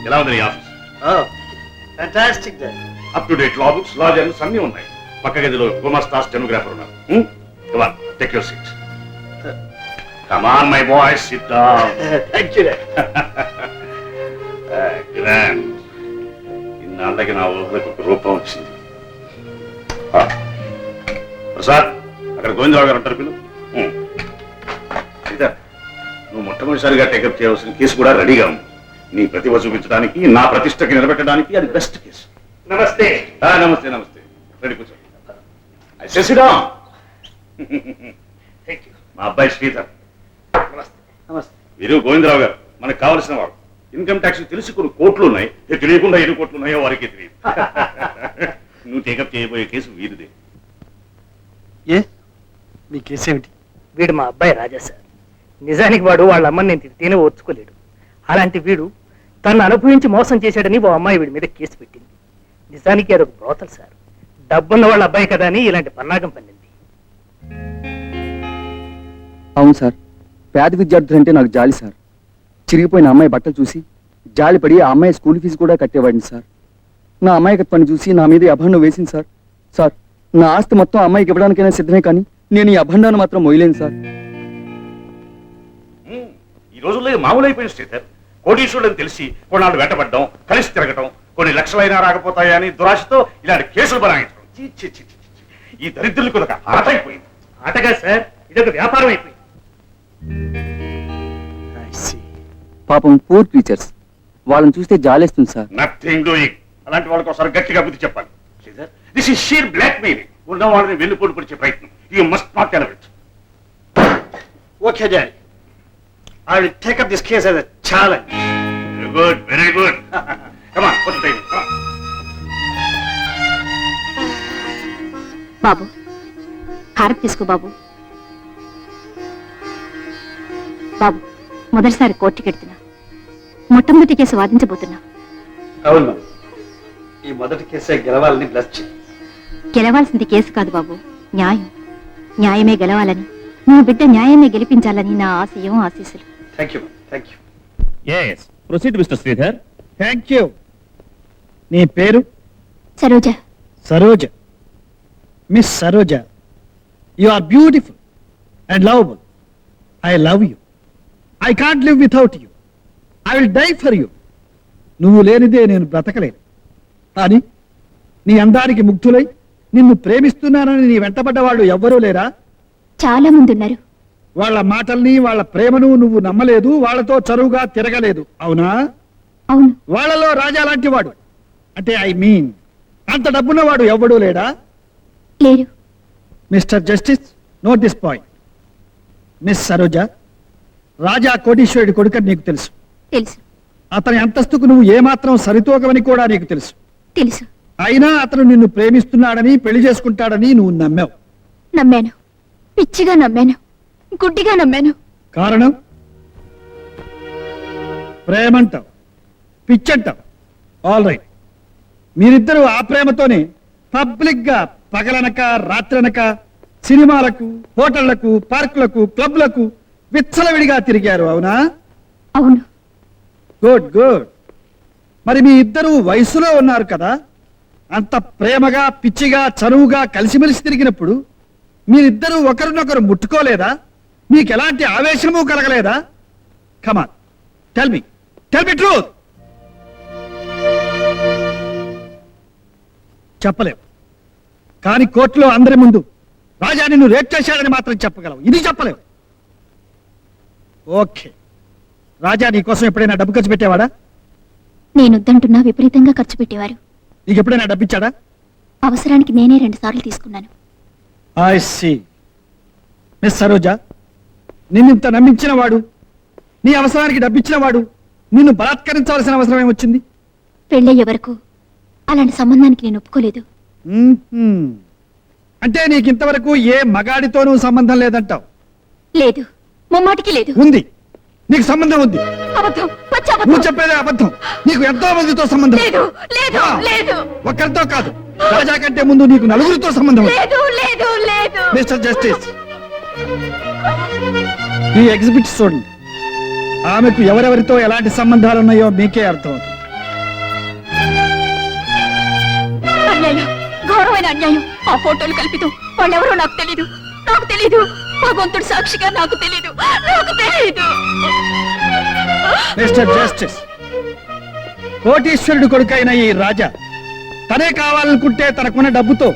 ఎలా ఉంది నీ office? Fantastic dad. Up to date law books, law journals అన్నీ ఉన్నాయి. పక్క గదిలో గుమాస్తా స్టెనోగ్రాఫర్ ఉన్నారు. Come on, take your seat. Come on, my boy, sit down. Thank you, Dad. Grand. ఇన్నాళ్ళకి నా ఊహలకు ఒక రూపం వచ్చింది. ప్రసాద్, అక్కడ గోవిందరావు గారు ఉంటారు పిల్లలు. సీత, నువ్వు మొట్టమొదటిసారిగా టేకప్ చేయవలసిన కేసు కూడా రెడీగా ఉంది. నీ ప్రతిభ చూపించడానికి, నా ప్రతిష్టకి నిలబెట్టడానికి అది బెస్ట్ కేసు. నమస్తే. నమస్తే నమస్తే. రెడీ కూర్చో. శశిరాం, మా అబ్బాయి శ్రీధర్. నమస్తే. వీరు గోవిందరావు గారు, మనకు కావలసిన వాడు. ఇన్కమ్ ట్యాక్స్ తెలిసి కొన్ని కోట్లు ఉన్నాయి, తెలియకుండా ఎన్ని కోట్లు ఉన్నాయో వారికి తెలియదు. నువ్వు టేకప్ చేయబోయే కేసు వీరిదే. ఏ మీ కేసు ఏమిటి? వీడు మా అబ్బాయి రాజా సార్. నిజానికి వాడు వాళ్ళ అమ్మని నేను తిడితేనే ఓర్చుకోలేడు. అలాంటి వీడు తను అనుభవించి మోసం చేశాడని ఓ అమ్మాయి వీడి మీద కేసు పెట్టింది. నిజానికి అదొక బ్రోతల్ సార్. డబ్బున్న వాళ్ళ అబ్బాయి కదా అని ఇలాంటి పన్నాగం పన్నింది. అవును సార్, పేద విద్యార్థులంటే నాకు జాలి సార్. చిరిగిపోయిన అమ్మాయి బట్టలు చూసి జాలిపడి ఆ అమ్మాయి స్కూల్ ఫీజు కూడా కట్టేవాడిని సార్. నా అమ్మాయికత్వాన్ని చూసి నా మీద అభండం వేసింది సార్. సార్, నా ఆస్తి మొత్తం అమ్మాయికి ఇవ్వడానికైనా సిద్ధమే, కానీ నేను ఈ అభండాన్ని మాత్రం మొయ్యలేను సార్. ఈ రోజుల్లో మామూలు అయిపోయిన శ్రీధర్. కోటీశ్వరులని తెలిసి కొన్నాళ్ళు వెంటబడ్డం, కలిసి తిరగటం, కొన్ని లక్షలైనా రాకపోతాయని దురాశతో ఇలాంటి కేసులు బనాయించడం. ఈ దరిద్రులకు ఒక ఆట అయిపోయింది. ఆటగా సార్, ఇదొక వ్యాపారం అయిపోయింది. పాపం పూర్ క్రీచర్స్, వాళ్ళని చూస్తే జాలేస్తుంది సార్. Nothing doing. అలాంటి వాళ్ళకి ఒకసారి గట్టిగా బుద్ధి చెప్పాలి. Sridhar, this is sheer blackmailing. ఉన్న వాళ్ళని వెన్నుపోటు పొడిచే ప్రయత్నం. You must not allow it. Okay, Daddy. I will take up this case as a challenge. Very good, very good. Come on, put the table. Come on. బాబు, హారతి తీసుకో బాబు. బాబు, మొదటిసారి కోర్టుకి వెళ్తున్నా. మొట్టమొదటి కేసు వాదించబోతున్నా. అవును, ఈ మొదటి కేసే గెలవాలని బ్లస్ చేయి. గెలవాల్సింది కేసు కాదు బాబు, న్యాయం. న్యాయమే గెలవాలని, నా బిడ్డ న్యాయమే గెలిపించాలని నా ఆశయం, ఆశీస్సులు. Thank you, thank you. Yes, proceed, Mr. Sridhar. Thank you. నీ పేరు? Saroja. Saroja. Miss Saroja, you are beautiful and lovable. I love you. I can't live without you. I will die for you. నువ్వు లేనిదే నేను బ్రతకలేను. కానీ నీ అందానికి ముగ్ధులై నిన్ను ప్రేమిస్తున్నానని నీ వెంటబడ్డ వాళ్ళు ఎవ్వరూ లేరా? చాలా మంది ఉన్నారు. వాళ్ళ మాటల్ని, వాళ్ళ ప్రేమను నువ్వు నమ్మలేదు, వాళ్ళతో చరువుగా తిరగలేదు, అవునా? అవును. వాళ్ళలో రాజా లాంటి వాడు, అంటే ఐ మీన్ అంత డబ్బున్నవాడు ఎవ్వడూ లేడా? లేరు. Mister justice, note this point. Miss Saroja, Raja కోటీశ్వరుడి కొడుకని నీకు తెలుసు. తెలుసు. అతని అంతస్తుకు నువ్వు ఏమాత్రం సరితూగవని కూడా నీకు తెలుసు. తెలుసు. అయినా అతను నిన్ను ప్రేమిస్తున్నాడని, పెళ్లి చేసుకుంటాడని నువ్వు నమ్మావు. నమ్మాను. పిచ్చిగా నమ్మాను. గుడ్డిగా నమ్మాను. కారణం? ప్రేమంటావు, పిచ్చంటావు. All right. మీరిద్దరూ ఆ ప్రేమతోనే పబ్లిక్ గా పగలనక రాత్రనక సినిమాలకు, హోటళ్లకు, పార్కులకు, క్లబ్లకు విచ్చలవిడిగా తిరిగారు, అవునా? అవును. Good good. మరి మీ ఇద్దరు వయసులో ఉన్నారు కదా, అంత ప్రేమగా, పిచ్చిగా, చనువుగా కలిసిమెలిసి తిరిగినప్పుడు మీరిద్దరూ ఒకరినొకరు ముట్టుకోలేదా? మీకు ఎలాంటి ఆవేశము కలగలేదా? కమాన్, టెల్ మీ ట్రూత్. చెప్పలేవు, కానీ కోర్టులో అందరి ముందు రాజా నిన్ను రేప్ చేశాడని మాత్రం చెప్పగలవు. ఇది చెప్పలేవు. ఓకే, రాజా నీ కోసం ఎప్పుడైనా డబ్బు ఖర్చు పెట్టేవాడా? నేనొద్దంటున్నా విపరీతంగా ఖర్చు పెట్టేవారు. నీకు ఎప్పుడైనా డబ్బిచ్చాడా? అవసరానికి నేనే 2 సార్లు తీసుకున్నాను. I see. మిస్ సరోజ, నిన్నింత నమ్మించిన వాడు, నీ అవసరానికి డబ్బిచ్చిన వాడు నిన్ను బలాత్కరించవలసిన అవసరం ఏమొచ్చింది? పెళ్ళయ్యే వరకు అలాంటి సంబంధానికి నేను ఒప్పుకోలేదు. అంటే నీకు ఇంతవరకు ఏ మగాడితోనూ సంబంధం లేదంటావు? లేదు, ముమ్మాటికి లేదు. ఉంది, నీకు సంబంధం ఉంది. అబద్ధం, పచ్చి అబద్ధం. నువ్వు చెప్పేదే అబద్ధం. నీకు ఎంతో మందితో సంబంధం. లేదు, లేదు, లేదు. ఒక్కరితో కాదు, రాజా కంటే ముందు నీకు 4గురితో సంబంధం. లేదు, లేదు, లేదు. మిస్టర్ జస్టిస్, ఈ ఎగ్జిబిట్ చూడండి. ఆమెకు ఎవరెవరితో ఎలాంటి సంబంధాలు ఉన్నాయో మీకే అర్థమవుతుంది. అన్యాయం, ఘోరమైన అన్యాయం. ఆ ఫోటోలు కల్పితం. వాళ్ళెవరో నాకు తెలీదు, నాకు తెలీదు. భగవంతుడు సాక్షిగా నాకు తెలీదు, నాకు తెలీదు. మిస్టర్ జస్టిస్, కోటీశ్వరుడు కొడుకైన ఈ రాజా తనే కావాలనుకుంటే తనకున్న డబ్బుతో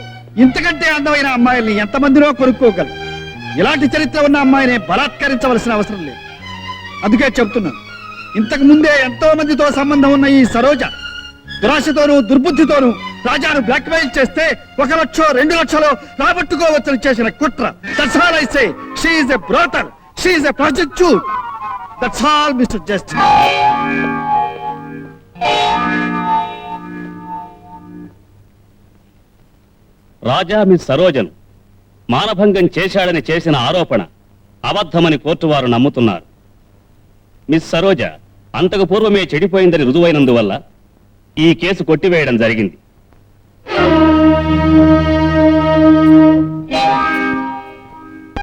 ఇంతకంటే అందమైన అమ్మాయిల్ని ఎంతమందిలో కొనుక్కోగలరు. ఇలాంటి చరిత్ర ఉన్న అమ్మాయిని బలాత్కరించవలసిన అవసరం లేదు. అందుకే చెప్తున్నాను, ఇంతకు ముందే ఎంతో మందితో సంబంధం ఉన్న ఈ సరోజ దురాశతోనూ దుర్బుద్ధితోనూ రాజాను బ్లాక్మెయిల్ చేస్తే 1 లక్షో 2 లక్షలో రాబట్టుకోవచ్చని చేసిన కుట్ర. That's all I say. She is a brothel. She is a prostitute. That's all, Mr. Justice. Raja miss సరోజను మానభంగం చేశాడని చేసిన ఆరోపణ అబద్ధమని కోర్టు వారు నమ్ముతున్నారు. మిస్ సరోజ అంతకు పూర్వమే చెడిపోయిందని రుజువైనందువల్ల ఈ కేసు కొట్టివేయడం జరిగింది.